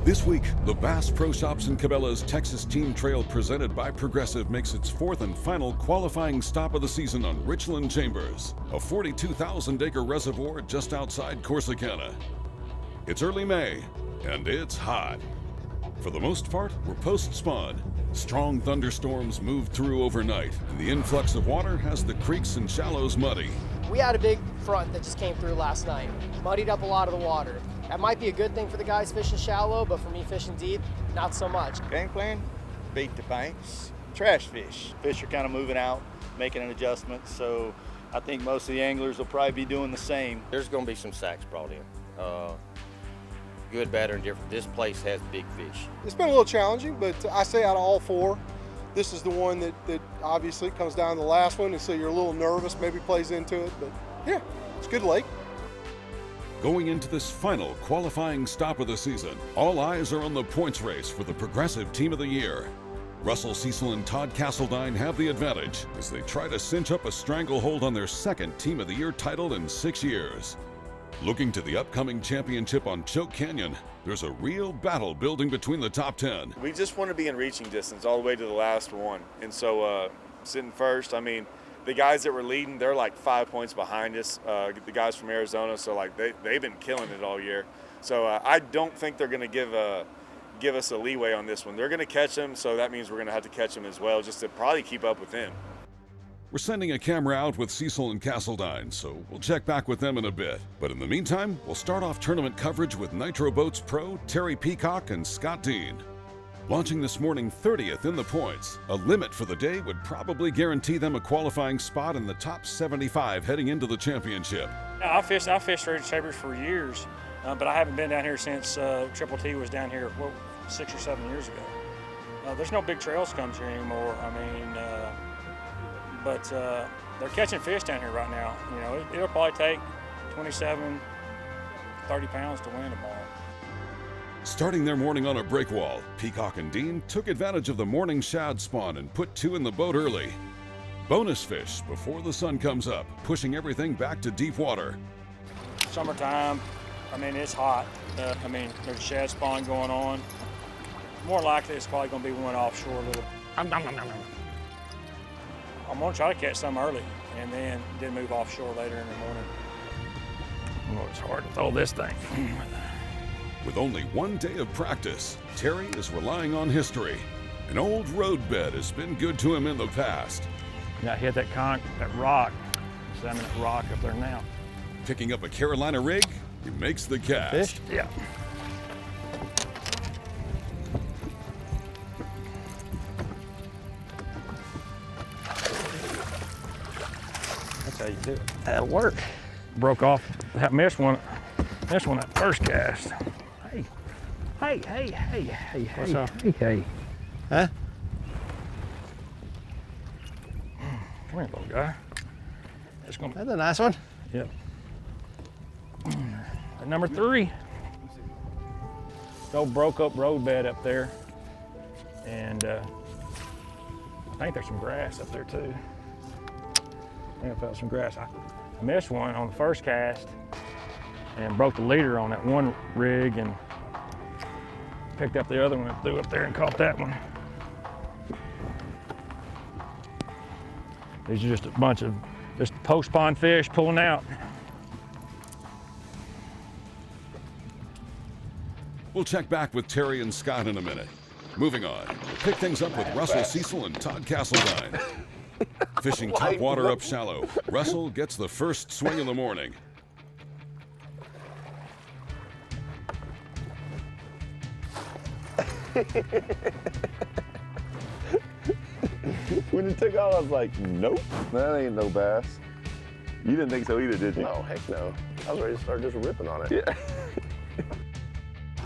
This week, the Bass Pro Shops in Cabela's Texas Team Trail presented by Progressive makes its fourth and final qualifying stop of the season on Richland Chambers, a 42,000-acre reservoir just outside Corsicana. It's early May, and it's hot. For the most part, we're post-spawn. Strong thunderstorms moved through overnight, and the influx of water has the creeks and shallows muddy. We had a big front that just came through last night, muddied up a lot of the water. That might be a good thing for the guys fishing shallow, but for me fishing deep, not so much. Game plan, beat the banks, trash fish. Fish are kind of moving out, making an adjustment, so I think most of the anglers will probably be doing the same. There's going to be some sacks brought in. Good, bad, or indifferent. This place has big fish. It's been a little challenging, but I say out of all four, this is the one that obviously comes down to the last one, and so you're a little nervous, maybe plays into it, but yeah, it's a good lake. Going into this final qualifying stop of the season, all eyes are on the points race for the Progressive Team of the Year. Russell, Cecil, and Castledine have the advantage as they try to cinch up a stranglehold on their second Team of the Year title in 6 years. Looking to the upcoming championship on Choke Canyon, there's a real battle building between the top 10. We just want to be in reaching distance all the way to the last one. And so sitting first, I mean, the guys that were leading, they're like 5 points behind us, the guys from Arizona. So like they've been killing it all year. So I don't think they're going to give us a leeway on this one. They're going to catch them, so that means we're going to have to catch them as well, just to probably keep up with them. We're sending a camera out with Cecil and Castledine, so we'll check back with them in a bit. But in the meantime, we'll start off tournament coverage with Nitro Boats Pro, Terry Peacock, and Scott Dean. Launching this morning 30th in the points, a limit for the day would probably guarantee them a qualifying spot in the top 75 heading into the championship. I fished Richland Chambers for years, but I haven't been down here since Triple T was down here 6 or 7 years ago. There's no big trails comes here anymore. I mean, but they're catching fish down here right now. You know, it'll probably take 27, 30 pounds to win tomorrow. Starting their morning on a breakwall, Peacock and Dean took advantage of the morning shad spawn and put 2 in the boat early. Bonus fish before the sun comes up, pushing everything back to deep water. Summertime, I mean, it's hot. I mean, there's shad spawn going on. More likely it's probably going to be one offshore a little. I'm going to try to catch some early and then move offshore later in the morning. Oh, it's hard to throw this thing. With only 1 day of practice, Terry is relying on history. An old roadbed has been good to him in the past. Yeah, I hit that rock. So I'm in that rock up there now. Picking up a Carolina rig, he makes the cast. Fish? Yeah. That's how you do it. That'll work. Broke off. I missed one that first cast. Hey. What's up? Hey. Huh? Come here, little guy. That's a nice one. Yep. Number 3. Old broke up roadbed up there. And I think there's some grass up there too. I think I felt some grass. I missed one on the first cast and broke the leader on that one rig and picked up the other one and threw up there and caught that one. These are just a bunch of post-spawn fish pulling out. We'll check back with Terry and Scott in a minute. Moving on, we'll pick things up with Russell Cecil and Castledine. Fishing top water up shallow, Russell gets the first swing of the morning. When it took off, I was like, nope, that ain't no bass. You didn't think so either, did you? No, heck no. I was ready to start just ripping on it. Yeah.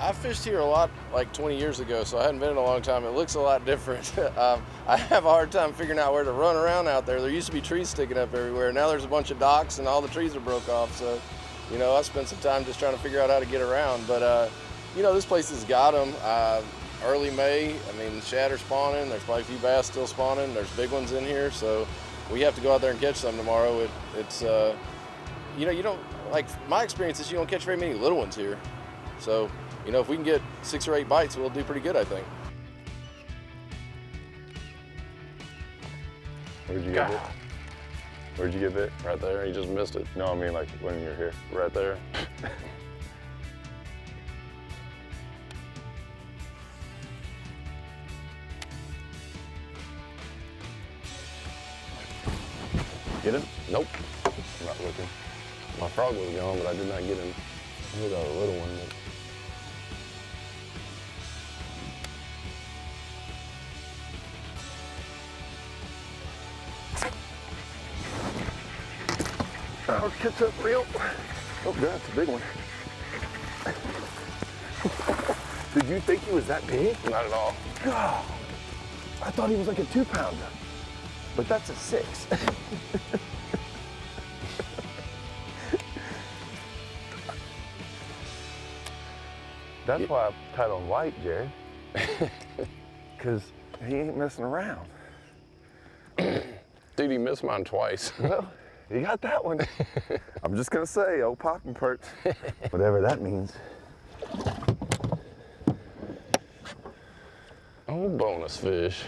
I fished here a lot like 20 years ago, so I hadn't been in a long time. It looks a lot different. I have a hard time figuring out where to run around out there. There used to be trees sticking up everywhere. Now there's a bunch of docks and all the trees are broke off. So, you know, I spent some time just trying to figure out how to get around. But, you know, this place has got them. Early May, I mean, shad are spawning. There's probably a few bass still spawning. There's big ones in here. So we have to go out there and catch some tomorrow. It's you know, you don't, like my experience is you don't catch very many little ones here. So, you know, if we can get 6 or 8 bites, we'll do pretty good, I think. Where'd you get it? Where'd you get it? Right there? You just missed it. No, I mean like when you're here. Right there. Get him? Nope. I'm not looking. My frog was gone, but I did not get him. We got a little one. Let's catch up real. Oh, that's a big one. Did you think he was that big? Not at all. God, I thought he was like a 2-pounder, but that's a 6. That's why I tied on white, Jared. Because he ain't messing around. Dude, he missed mine twice. Well, you got that one. I'm just gonna say, old popping perch, whatever that means. Oh, bonus fish.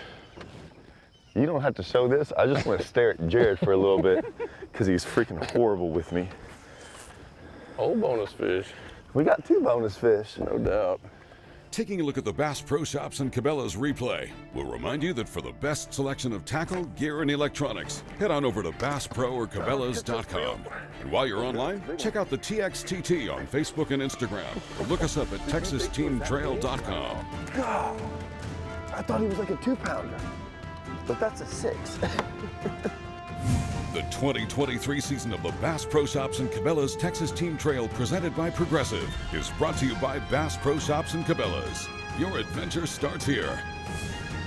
You don't have to show this. I just want to stare at Jared for a little bit because he's freaking horrible with me. Oh, bonus fish. We got 2 bonus fish. No doubt. Taking a look at the Bass Pro Shops and Cabela's replay, we'll remind you that for the best selection of tackle, gear, and electronics, head on over to BassPro or Cabelas.com. And while you're online, check out the TXTT on Facebook and Instagram, or look us up at TexasTeamTrail.com. God, I thought he was like a 2-pounder, but that's a 6. The 2023 season of the Bass Pro Shops and Cabela's Texas Team Trail, presented by Progressive, is brought to you by Bass Pro Shops and Cabela's. Your adventure starts here.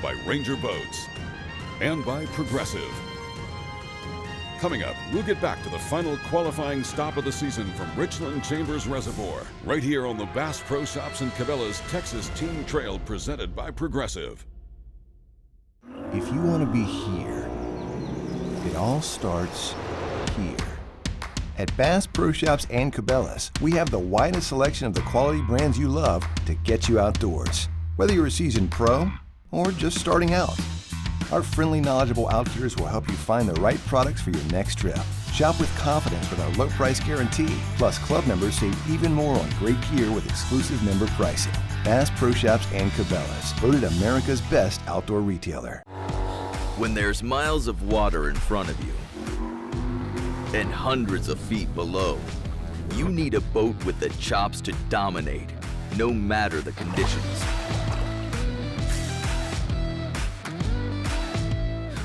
By Ranger Boats and by Progressive. Coming up, we'll get back to the final qualifying stop of the season from Richland Chambers Reservoir, right here on the Bass Pro Shops and Cabela's Texas Team Trail, presented by Progressive. If you want to be here, it all starts here. At Bass Pro Shops and Cabela's, we have the widest selection of the quality brands you love to get you outdoors. Whether you're a seasoned pro or just starting out, our friendly, knowledgeable outfitters will help you find the right products for your next trip. Shop with confidence with our low price guarantee. Plus, club members save even more on great gear with exclusive member pricing. Bass Pro Shops and Cabela's, voted America's best outdoor retailer. When there's miles of water in front of you and hundreds of feet below, you need a boat with the chops to dominate, no matter the conditions.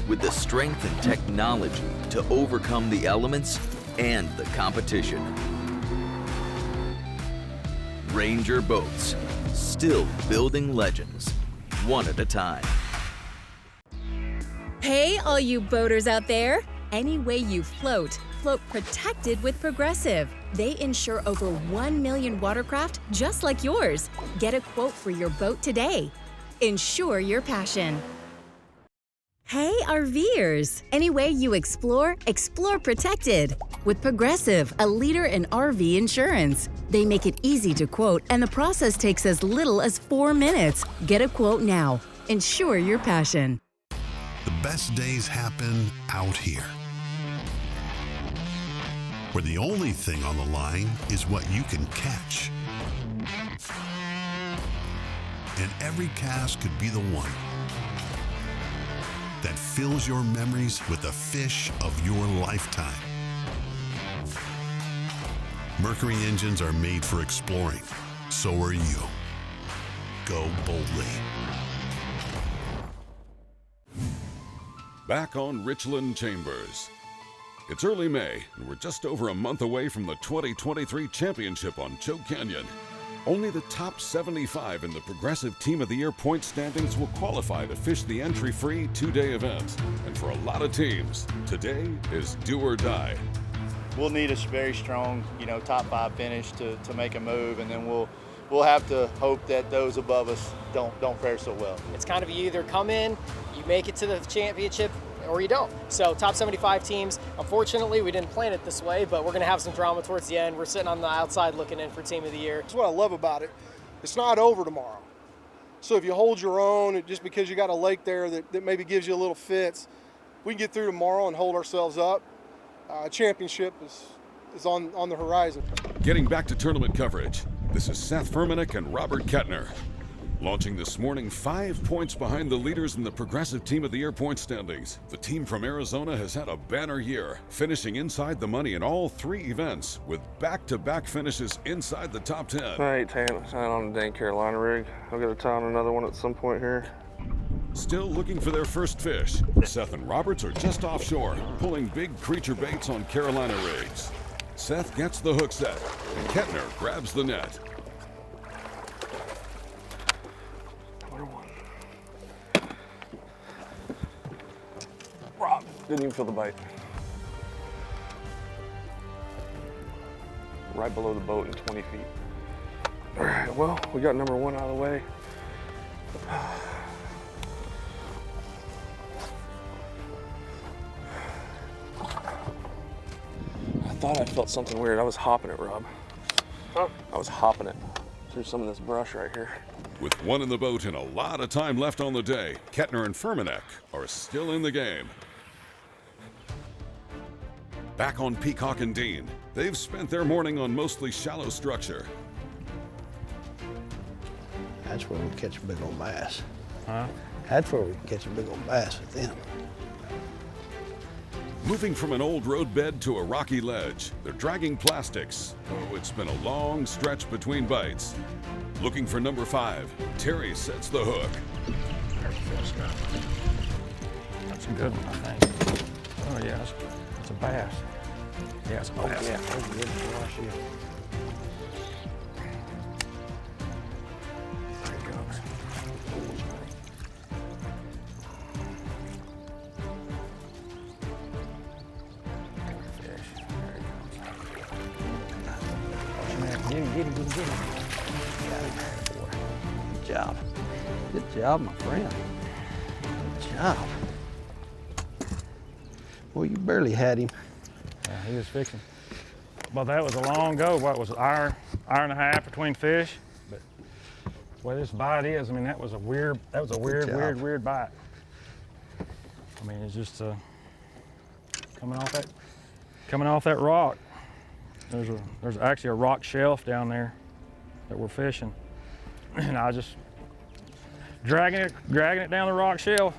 With the strength and technology to overcome the elements and the competition. Ranger Boats, still building legends, one at a time. Hey, all you boaters out there! Any way you float, float protected with Progressive. They insure over 1 million watercraft just like yours. Get a quote for your boat today. Insure your passion. Hey, RVers! Any way you explore, explore protected. With Progressive, a leader in RV insurance. They make it easy to quote, and the process takes as little as 4 minutes. Get a quote now. Insure your passion. The best days happen out here, where the only thing on the line is what you can catch. And every cast could be the one that fills your memories with the fish of your lifetime. Mercury engines are made for exploring. So are you. Go boldly. Back on Richland Chambers. It's early May, and we're just over a month away from the 2023 championship on Choke Canyon. Only the top 75 in the Progressive Team of the Year point standings will qualify to fish the entry-free 2-day event. And for a lot of teams, today is do or die. We'll need a very strong, top 5 finish to make a move, and then we'll have to hope that those above us don't fare so well. It's kind of you either come in, you make it to the championship, or you don't. So top 75 teams, unfortunately, we didn't plan it this way, but we're going to have some drama towards the end. We're sitting on the outside looking in for Team of the Year. That's what I love about it. It's not over tomorrow. So if you hold your own, just because you got a lake there that maybe gives you a little fits, we can get through tomorrow and hold ourselves up. Championship is on the horizon. Getting back to tournament coverage, this is Seth Furmanek and Robert Kettner. Launching this morning 5 points behind the leaders in the Progressive Team of the Year point standings. The team from Arizona has had a banner year, finishing inside the money in all 3 events, with back-to-back finishes inside the top 10. I ain't tying on the dang Carolina rig. I'll get to tie on another one at some point here. Still looking for their first fish, Seth and Roberts are just offshore, pulling big creature baits on Carolina rigs. Seth gets the hook set, and Kettner grabs the net. Rob, didn't even feel the bite. Right below the boat in 20 feet. All right, well, we got number 1 out of the way. I thought I felt something weird. I was hopping it, Rob. Huh? I was hopping it through some of this brush right here. With 1 in the boat and a lot of time left on the day, Kettner and Furmanek are still in the game. Back on Peacock and Dean, they've spent their morning on mostly shallow structure. That's where we catch a big old bass. Huh? That's where we catch a big old bass with them. Moving from an old roadbed to a rocky ledge, they're dragging plastics. Oh, it's been a long stretch between bites. Looking for number 5, Terry sets the hook. That's a good one, I think. Oh, yeah, it's a bass. Yeah, it's a bass. Oh, yeah, that's a good wash here. There he goes. Fish. There he goes. Get him. Got him, boy. Good job. Good job, my friend. Good job. Well, you barely had him. Yeah, he was fixing. Well, that was a long go. What was it, hour and a half between fish? But the way this bite is, I mean, that was a weird bite. I mean, it's just coming off that rock. There's actually a rock shelf down there that we're fishing, and I just dragging it down the rock shelf.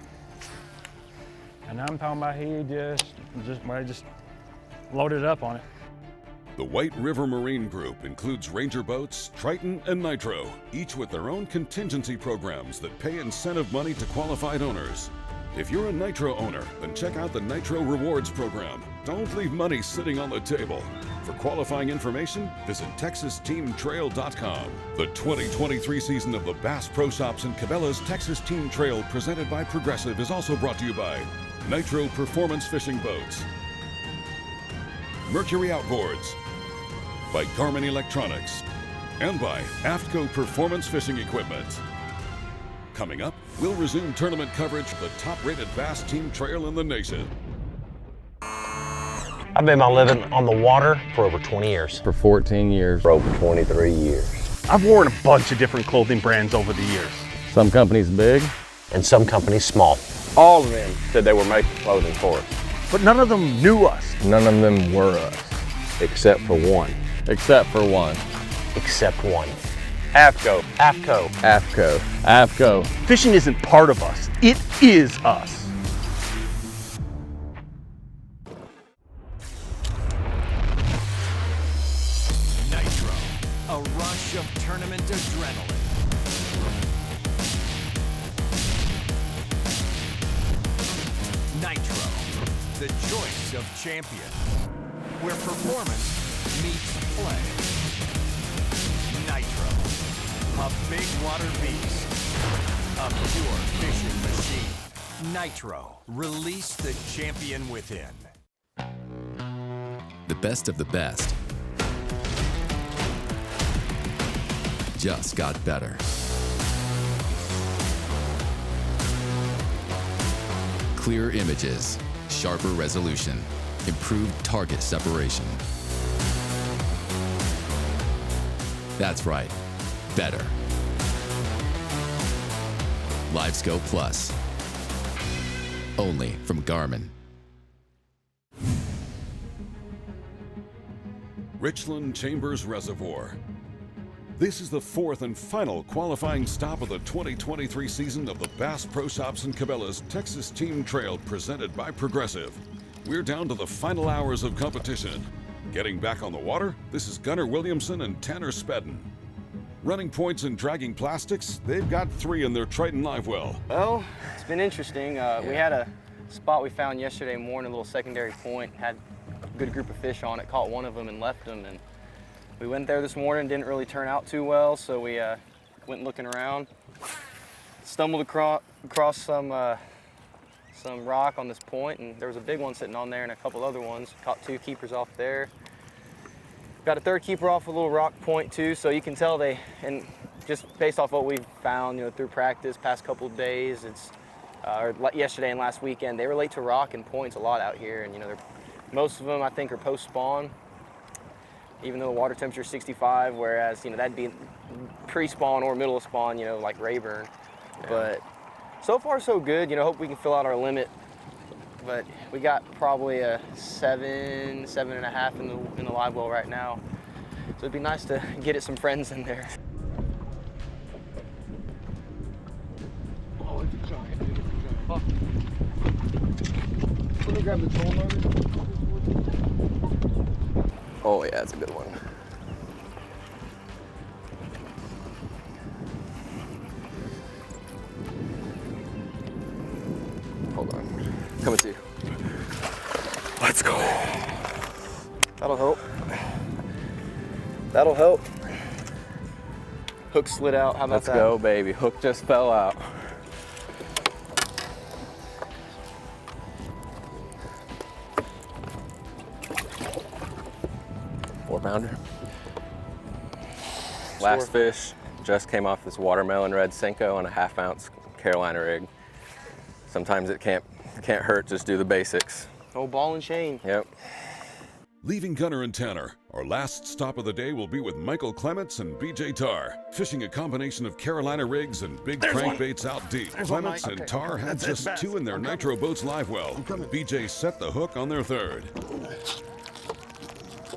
And I'm talking about he just loaded up on it. The White River Marine Group includes Ranger Boats, Triton, and Nitro, each with their own contingency programs that pay incentive money to qualified owners. If you're a Nitro owner, then check out the Nitro Rewards program. Don't leave money sitting on the table. For qualifying information, visit TexasTeamTrail.com. The 2023 season of the Bass Pro Shops in Cabela's Texas Team Trail, presented by Progressive, is also brought to you by Nitro Performance Fishing Boats, Mercury Outboards, by Garmin Electronics, and by AFTCO Performance Fishing Equipment. Coming up, we'll resume tournament coverage of the top-rated bass team trail in the nation. I've made my living on the water for over 20 years. For 14 years. For over 23 years. I've worn a bunch of different clothing brands over the years. Some companies big, and some companies small. All of them said they were making clothing for us. But none of them knew us. None of them were us, except for one. Except for one. Except one. AFTCO. AFTCO. AFTCO. AFTCO. Fishing isn't part of us. It is us. Nitro, a rush of tournament adrenaline. Nitro, the choice of champion, where performance meets play. Nitro, a big water beast, a pure fishing machine. Nitro, release the champion within. The best of the best just got better. Clearer images, sharper resolution, improved target separation. That's right, better. LiveScope Plus. Only from Garmin. Richland Chambers Reservoir. This is the fourth and final qualifying stop of the 2023 season of the Bass Pro Shops and Cabela's Texas Team Trail presented by Progressive. We're down to the final hours of competition. Getting back on the water, this is Gunnar Williamson and Tanner Spedden. Running points and dragging plastics, they've got 3 in their Triton live well. Well, it's been interesting. We had a spot we found yesterday morning, a little secondary point, had a good group of fish on it, caught one of them and left them. And we went there this morning, didn't really turn out too well, so we went looking around. Stumbled across some rock on this point, and there was a big one sitting on there and a couple other ones. Caught 2 keepers off there. Got a 3rd keeper off a little rock point too, so you can tell they, and just based off what we've found, through practice, past couple of days, it's, or yesterday and last weekend, they relate to rock and points a lot out here, and most of them I think are post-spawn, even though the water temperature is 65, whereas that'd be pre-spawn or middle of spawn, like Rayburn. Yeah. But so far so good. Hope we can fill out our limit. But we got probably a 7.5 in the live well right now. So it'd be nice to get it some friends in there. Oh, it's a giant, dude. It's a giant. Let me grab the troll motor. Oh yeah, that's a good one. Hold on. Coming to you. Let's go. That'll help. That'll help. Hook slid out. How about that? Let's go, baby. Hook just fell out. Pounder. Last fish just came off this watermelon red Senko on a 1/2 ounce Carolina rig. Sometimes it can't hurt, just do the basics. Oh, ball and chain. Yep. Leaving Gunnar and Tanner, our last stop of the day will be with Michael Clements and BJ Tarr, fishing a combination of Carolina rigs and big crankbaits out deep. Clements and Tarr had just 2 in their Nitro Boats live well. BJ set the hook on their 3rd.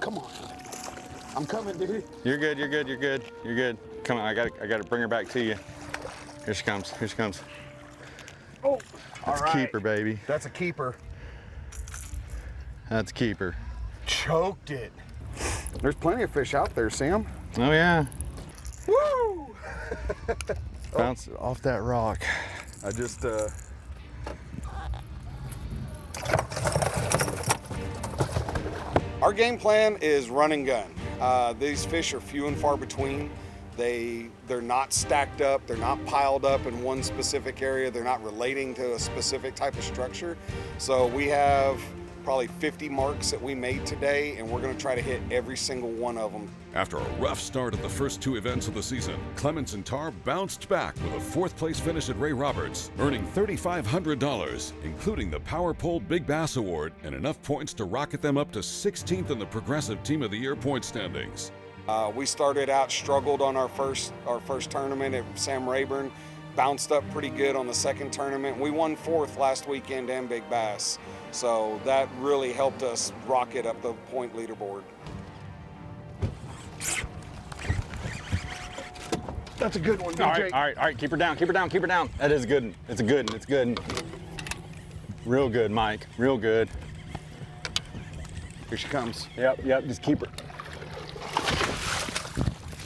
Come on. I'm coming, dude. You're good, you're good, you're good, you're good. Come on, I gotta bring her back to you. Here she comes, here she comes. Oh, that's a keeper, baby. That's a keeper. That's a keeper. Choked it. There's plenty of fish out there, Sam. Oh yeah. Woo! Bounce off that rock. I just, Our game plan is run and gun. These fish are few and far between. They're not stacked up, they're not piled up in one specific area, they're not relating to a specific type of structure. So we have probably 50 marks that we made today, and we're gonna try to hit every single one of them. After a rough start at the first 2 events of the season, Clements and Tarr bounced back with a 4th place finish at Ray Roberts, earning $3,500, including the Power Pole Big Bass Award and enough points to rocket them up to 16th in the Progressive Team of the Year point standings. We started out, struggled on our first tournament at Sam Rayburn, bounced up pretty good on the 2nd tournament. We won 4th last weekend and Big Bass. So that really helped us rocket up the point leaderboard. That's a good one, BJ. All right, keep her down, keep her down, keep her down. That is good. It's a good one, it's good. Real good, Mike, real good. Here she comes. Yep, just keep her.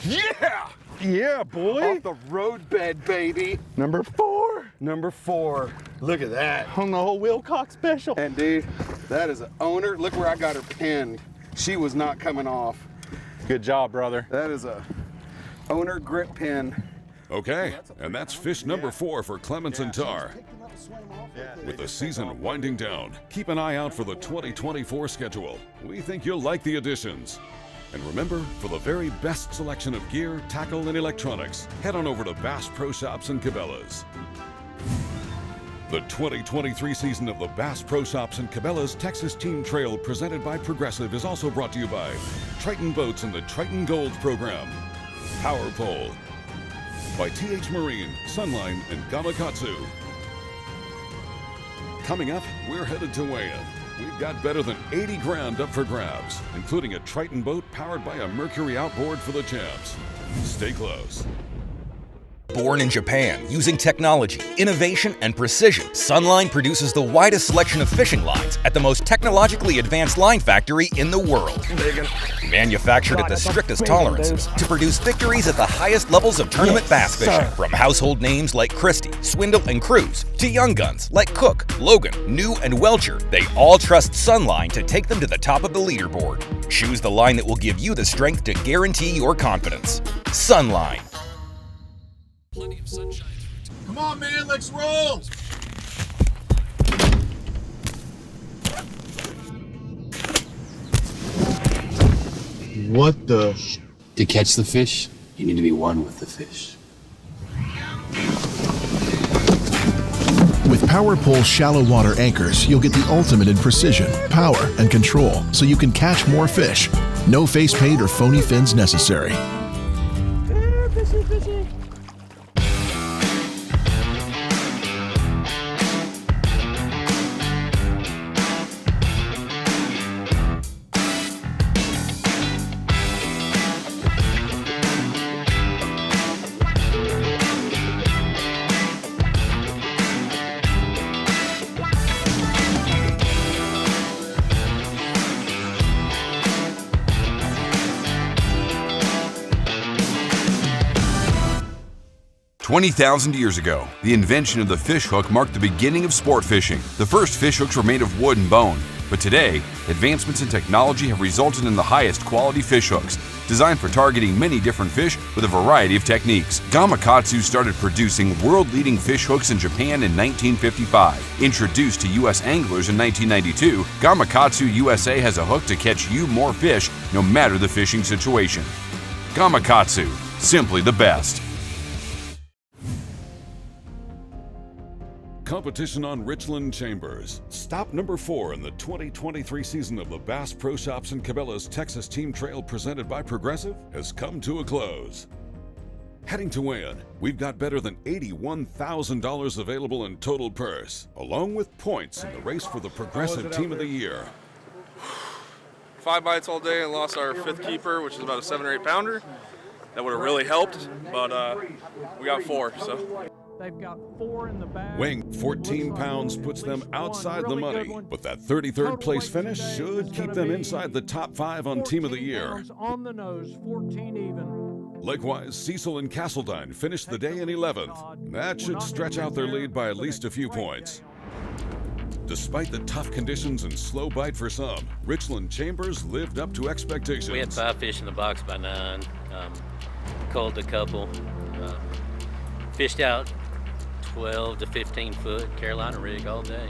Yeah! Yeah, boy. Off the roadbed, baby. Number 4. Number 4. Look at that. On the whole Wilcox special. And dude, that is an owner. Look where I got her pinned. She was not coming off. Good job, brother. That is a owner grip pin. Okay, and that's fish number 4 for Clements and Tarr. With the season winding down, keep an eye out for the 2024 schedule. We think you'll like the additions. And remember, for the very best selection of gear, tackle, and electronics, head on over to Bass Pro Shops and Cabela's. The 2023 season of the Bass Pro Shops and Cabela's Texas Team Trail presented by Progressive is also brought to you by Triton Boats and the Triton Gold Program, Power Pole, by TH Marine, Sunline, and Gamakatsu. Coming up, we're headed to weigh-in. We've got better than 80 grand up for grabs, including a Triton boat powered by a Mercury outboard for the champs. Stay close. Born in Japan, using technology, innovation, and precision, Sunline produces the widest selection of fishing lines at the most technologically advanced line factory in the world. Manufactured at the strictest tolerances to produce victories at the highest levels of tournament bass fishing. From household names like Christie, Swindle, and Cruz, to young guns like Cook, Logan, New, and Welcher, they all trust Sunline to take them to the top of the leaderboard. Choose the line that will give you the strength to guarantee your confidence. Sunline. Plenty of sunshine. Come on, man, let's roll! What the? To catch the fish, you need to be one with the fish. With PowerPole shallow water anchors, you'll get the ultimate in precision, power, and control, so you can catch more fish. No face paint or phony fins necessary. Fishy, fishy. $20,000 years ago, the invention of the fish hook marked the beginning of sport fishing. The first fish hooks were made of wood and bone, but today, advancements in technology have resulted in the highest quality fish hooks, designed for targeting many different fish with a variety of techniques. Gamakatsu started producing world-leading fish hooks in Japan in 1955. Introduced to U.S. anglers in 1992, Gamakatsu USA has a hook to catch you more fish no matter the fishing situation. Gamakatsu, simply the best. Competition on Richland Chambers. Stop number 4 in the 2023 season of the Bass Pro Shops and Cabela's Texas Team Trail presented by Progressive has come to a close. Heading to weigh-in, we've got better than $81,000 available in total purse, along with points in the race for the Progressive Team of the Year. 5 bites all day and lost our 5th keeper, which is about a 7 or 8 pounder. That would have really helped, but we got 4, so. They've got 4 in the bag. Weighing 14 pounds puts them outside the money, but that 33rd place finish should keep them inside the top 5 on Team of the Year. On the nose, 14 even. Likewise, Cecil and Castledine finished the day in 11th. That should stretch out their lead by at least a few points. Despite the tough conditions and slow bite for some, Richland Chambers lived up to expectations. We had 5 fish in the box by 9, culled a couple, fished out 12 to 15 foot Carolina rig all day.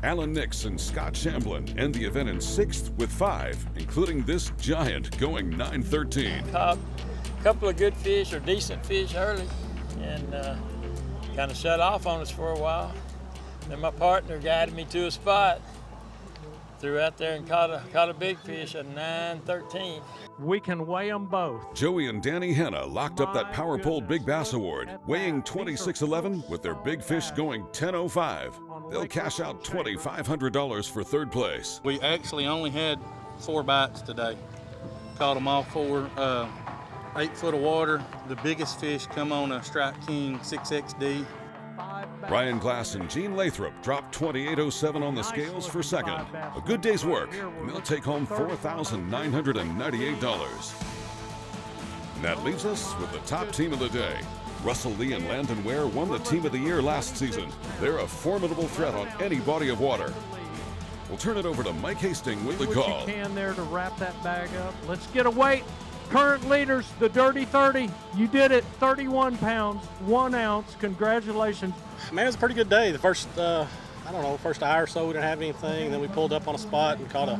Alan Nix and Scott Shamblin end the event in 6th with 5, including this giant going 9-13. Caught a couple of good fish or decent fish early and kind of shut off on us for a while. Then my partner guided me to a spot, threw out there and caught a big fish at 9-13. We can weigh them both. Joey and Danny Hanna locked up that Power Pole Big Bass Award, weighing 26.11 with their big fish going 10.05. They'll cash out $2,500 for 3rd place. We actually only had 4 bites today. Caught them all 4, 8 foot of water. The biggest fish come on a Strike King 6XD. Ryan Glass and Gene Lathrop dropped 28.07 on the scales for 2nd. A good day's work, and they'll take home $4,998. And that leaves us with the top team of the day. Russell Lee and Landon Ware won the Team of the Year last season. They're a formidable threat on any body of water. We'll turn it over to Mike Hastings with the call. What you can there to wrap that bag up. Let's get a weight. Current leaders, the Dirty 30. You did it, 31 pounds, 1 ounce. Congratulations. Man, it was a pretty good day. The first, first hour or so we didn't have anything. Then we pulled up on a spot and caught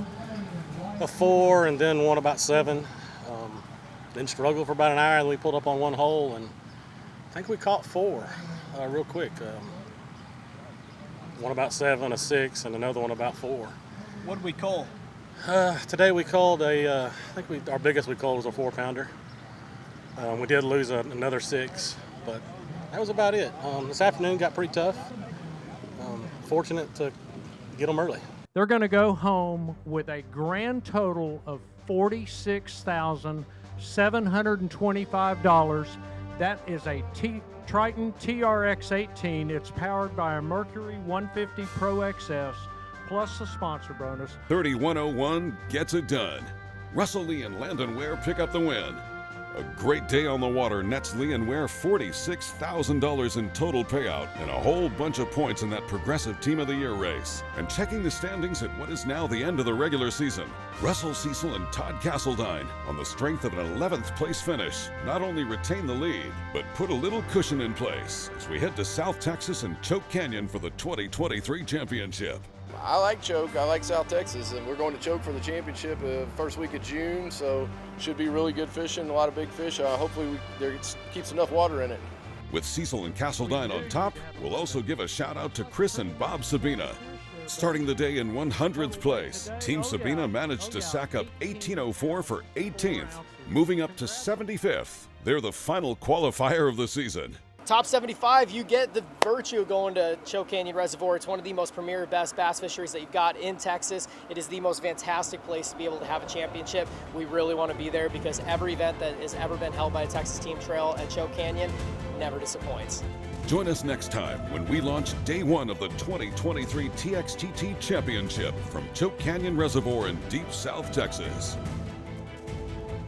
a 4 and then one about 7. Then struggled for about an hour and we pulled up on one hole and I think we caught 4 real quick. one about 7, a 6, and another one about 4. What did we call? Today we called I think our biggest we called was a 4-pounder. We did lose another 6, but that was about it. This afternoon got pretty tough. Fortunate to get them early. They're going to go home with a grand total of $46,725. That is a Triton TRX 18. It's powered by a Mercury 150 Pro XS plus the sponsor bonus. 3101 gets it done. Russell Lee and Landon Ware pick up the win. A great day on the water nets Lee and Ware $46,000 in total payout and a whole bunch of points in that Progressive Team of the Year race. And checking the standings at what is now the end of the regular season, Russell, Cecil, and Todd Castledine, on the strength of an 11th place finish, not only retain the lead, but put a little cushion in place as we head to South Texas and Choke Canyon for the 2023 championship. I like Choke. I like South Texas, and we're going to Choke for the championship first week of June, so should be really good fishing, a lot of big fish. Hopefully there keeps enough water in it. With Cecil and Castledine on top, we'll also give a shout out to Chris and Bob Sabina. Starting the day in 100th place, Team Sabina managed to sack up 1804 for 18th, moving up to 75th. They're the final qualifier of the season. Top 75, you get the virtue of going to Choke Canyon Reservoir. It's one of the most premier, best bass fisheries that you've got in Texas. It is the most fantastic place to be able to have a championship. We really want to be there because every event that has ever been held by a Texas Team Trail at Choke Canyon never disappoints. Join us next time when we launch Day 1 of the 2023 TXTT Championship from Choke Canyon Reservoir in deep South Texas.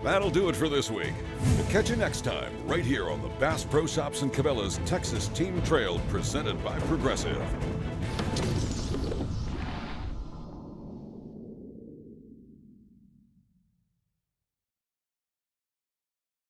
That'll do it for this week. We'll catch you next time right here on the Bass Pro Shops and Cabela's Texas Team Trail presented by Progressive.